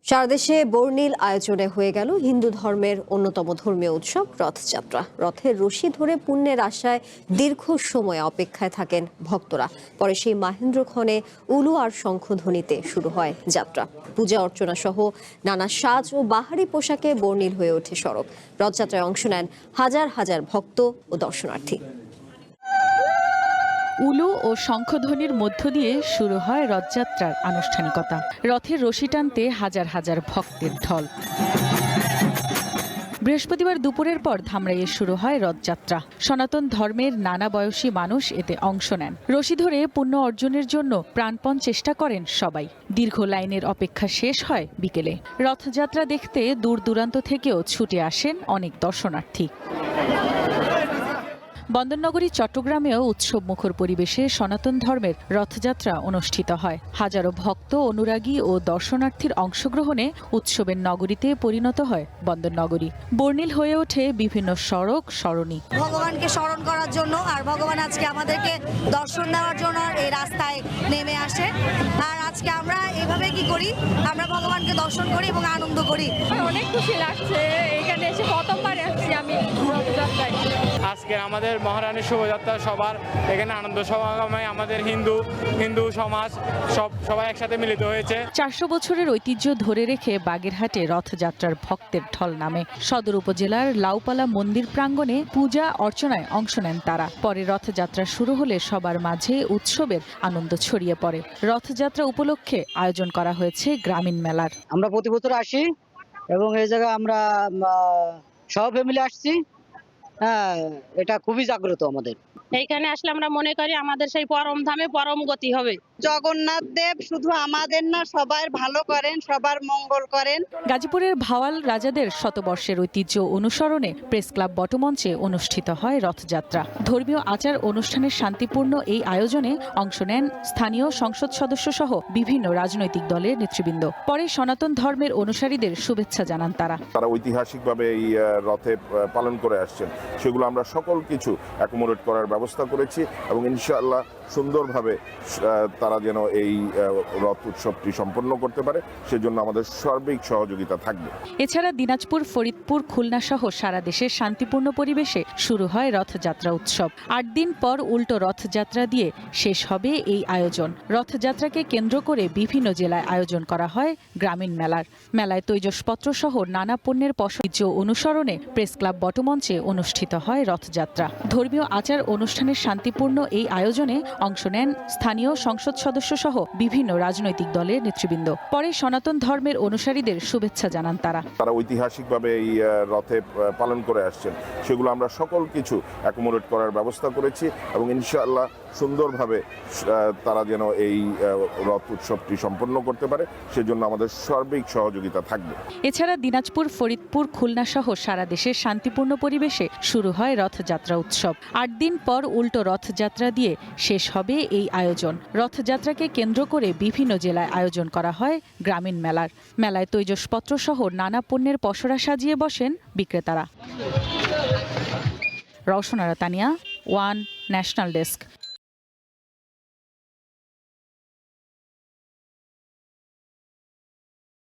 সারা দেশে বর্ণিল আয়োজনে হয়ে গেল হিন্দু ধর্মের অন্যতম ধর্মীয় উৎসব রথযাত্রা। রথের রশি ধরে পুণ্যের আশায় দীর্ঘ সময় অপেক্ষায় থাকেন ভক্তরা। পরে সেই মাহেন্দ্রক্ষণে উলু আর শঙ্খধ্বনিতে শুরু হয় যাত্রা। পূজা অর্চনা সহ নানা সাজ ও বাহারি পোশাকে বর্ণিল হয়ে ওঠে সড়ক। রথযাত্রায় অংশ নেন হাজার হাজার ভক্ত ও দর্শনার্থী। উলু ও শঙ্খধ্বনির মধ্য দিয়ে শুরু হয় রথযাত্রার আনুষ্ঠানিকতা। রথের রশি টানতে হাজার হাজার ভক্তের ঢল। বৃহস্পতিবার দুপুরের পর ধামরাইয়ে শুরু হয় রথযাত্রা। সনাতন ধর্মের নানা বয়সী মানুষ এতে অংশ নেন। রশি ধরে পুণ্য অর্জনের জন্য প্রাণপণ চেষ্টা করেন সবাই। দীর্ঘ লাইনের অপেক্ষা শেষ হয় বিকেলে। রথযাত্রা দেখতে দূর দূরান্ত থেকেও ছুটে আসেন অনেক দর্শনার্থী। বন্দরনগরী চট্টগ্রামেও উৎসব মুখর পরিবেশে সনাতন ধর্মের রথযাত্রা অনুষ্ঠিত হয়। হাজারো ভক্ত, অনুরাগী ও দর্শনার্থীর অংশগ্রহণে উৎসবের নগরীতে পরিণত হয় বন্দরনগরী। বর্ণিল হয়ে ওঠে বিভিন্ন সড়ক সরণি। ভগবানকে স্মরণ করার জন্য আর ভগবান আজকে আমাদেরকে দর্শন দেওয়ার জন্য এই রাস্তায় নেমে আসে। আর আজকে আমরা এইভাবে কি করি, আমরা ভগবানকে দর্শন করি এবং আনন্দ করি। অনেক খুশি লাগছে, এখানে এসে প্রথমবার আসছি আমি রথযাত্রায়। আজকে আমাদের মহারানীর শোভাযাত্রা, সবার এখানে আনন্দ সমাগমে আমাদের হিন্দু সমাজ সবাই একসাথে মিলিত হয়েছে। 400 বছরের ঐতিহ্য ধরে রেখে বাগেরহাটে রথযাত্রার ভক্তের ঢল নামে। সদর উপজেলার লাউপালা মন্দির প্রাঙ্গণে পূজা অর্চনায় অংশ নেন তারা। পরে রথযাত্রা শুরু হলে সবার মাঝে উৎসবের আনন্দ ছড়িয়ে পড়ে। রথযাত্রা উপলক্ষে আয়োজন করা হয়েছে গ্রামীণ মেলার। আমরা প্রতি বছর আসি এবং এই জায়গায় আমরা সব ফ্যামিলি আসছি। হ্যাঁ, এটা খুবই জাগ্রত আমাদের। এইখানে আসলে আমরা মনে করি আমাদের সেই পরম ধামে পরম গতি হবে। জগন্নাথ দেব শুধু আমাদের না, সবার ভালো করেন, সবার মঙ্গল করেন। গাজীপুরের ভাওয়াল রাজাদের শতবর্ষের ঐতিহ্য অনুসরণে প্রেস ক্লাব বটমঞ্চে অনুষ্ঠিত হয় রথযাত্রা। ধর্মীয় আচার অনুষ্ঠানের শান্তিপূর্ণ এই আয়োজনে অংশ নেন স্থানীয় সংসদ সদস্য সহ বিভিন্ন রাজনৈতিক দলের নেতৃবৃন্দ। পরে সনাতন ধর্মের অনুসারীদের শুভেচ্ছা জানান তারা। তারা ঐতিহাসিকভাবে এই রথে পালন করে আসছেন, সেগুলো আমরা সকল কিছু অ্যাকোমোডেট করার ব্যবস্থা করেছি এবং ইনশাআল্লাহ সুন্দরভাবে তারা যেন এই রথ উৎসবটি সম্পন্ন করতে পারে, সেজন্য আমাদের সার্বিক সহযোগিতা থাকবে। এছাড়া দিনাজপুর, ফরিদপুর, খুলনা সহ সারা দেশে শান্তিপূর্ণ পরিবেশে শুরু হয় রথযাত্রা উৎসব। 8 দিন পর উল্টো রথযাত্রা দিয়ে শেষ হবে এই আয়োজন। রথযাত্রাকে কেন্দ্র করে বিভিন্ন জেলায় আয়োজন করা হয় গ্রামীণ মেলার। মেলায় তৈজসপত্র সহ নানা পণ্যের ঐতিহ্য অনুসরণে প্রেস ক্লাব বটমঞ্চে অনুষ্ঠিত হয় রথযাত্রা। ধর্মীয় আচার অনুষ্ঠানের শান্তিপূর্ণ এই আয়োজনে অংশ নেন স্থানীয় সংসদ সদস্য সহ বিভিন্ন রাজনৈতিক দলের নেতৃবৃন্দ। পরে সনাতন ধর্মের অনুসারীদের শুভেচ্ছা জানান তারা। তারা ঐতিহাসিকভাবে এই রথে পালন করে আসছেন, সেগুলো আমরা সকল কিছু অ্যাকোমোডেট করার ব্যবস্থা করেছি এবং ইনশাআল্লাহ সুন্দরভাবে তারা যেন এই রথ উৎসবটি সম্পন্ন করতে পারে, সেজন্য আমাদের সার্বিক সহযোগিতা থাকবে। এছাড়া দিনাজপুর, ফরিদপুর, খুলনা সহ সারা দেশে শান্তিপূর্ণ পরিবেশে শুরু হয় রথযাত্রা উৎসব। 8 দিন পর উল্টো রথযাত্রা দিয়ে শেষ হবে এই আয়োজন। রথযাত্রাকে কেন্দ্র করে বিভিন্ন জেলায় আয়োজন করা হয় গ্রামীণ মেলার। মেলায় তৈজসপত্র সহ নানা পণ্যের পসরা সাজিয়ে বসেন বিক্রেতারা। রওশন আরা তানিয়া, ওয়ান ন্যাশনাল ডেস্ক।